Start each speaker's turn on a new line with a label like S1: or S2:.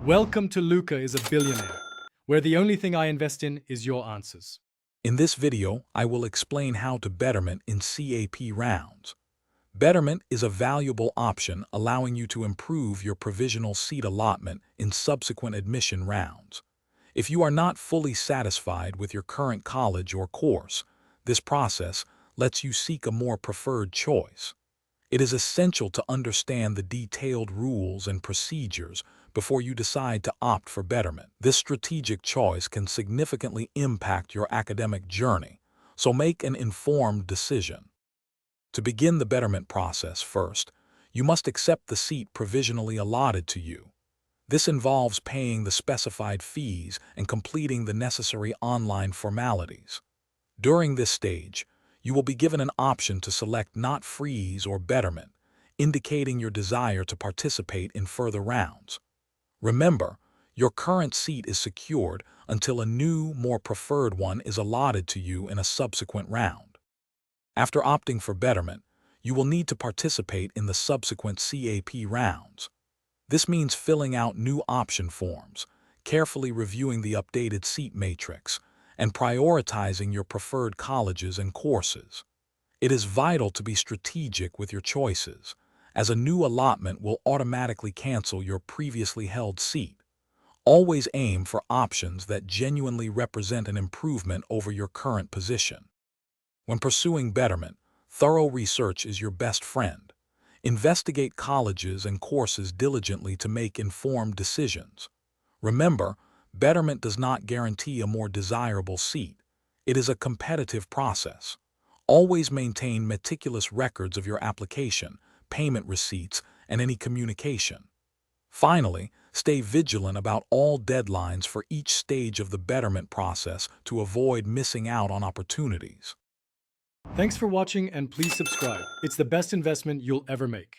S1: Welcome to Luca is a Billionaire, where the only thing I invest in is your answers.
S2: In this video, I will explain how to Betterment in CAP rounds. Betterment is a valuable option allowing you to improve your provisional seat allotment in subsequent admission rounds. If you are not fully satisfied with your current college or course, this process lets you seek a more preferred choice. It is essential to understand the detailed rules and procedures before you decide to opt for Betterment. This strategic choice can significantly impact your academic journey, so make an informed decision. To begin the Betterment process first, you must accept the seat provisionally allotted to you. This involves paying the specified fees and completing the necessary online formalities. During this stage, you will be given an option to select Not Freeze or Betterment, indicating your desire to participate in further rounds. Remember, your current seat is secured until a new, more preferred one is allotted to you in a subsequent round. After opting for Betterment, you will need to participate in the subsequent CAP rounds. This means filling out new option forms, carefully reviewing the updated seat matrix, and prioritizing your preferred colleges and courses. It is vital to be strategic with your choices, as a new allotment will automatically cancel your previously held seat. Always aim for options that genuinely represent an improvement over your current position. When pursuing Betterment, thorough research is your best friend. Investigate colleges and courses diligently to make informed decisions. Remember, Betterment does not guarantee a more desirable seat. It is a competitive process. Always maintain meticulous records of your application, payment receipts, and any communication. Finally, stay vigilant about all deadlines for each stage of the Betterment process to avoid missing out on opportunities.
S1: Thanks for watching and please subscribe. It's the best investment you'll ever make.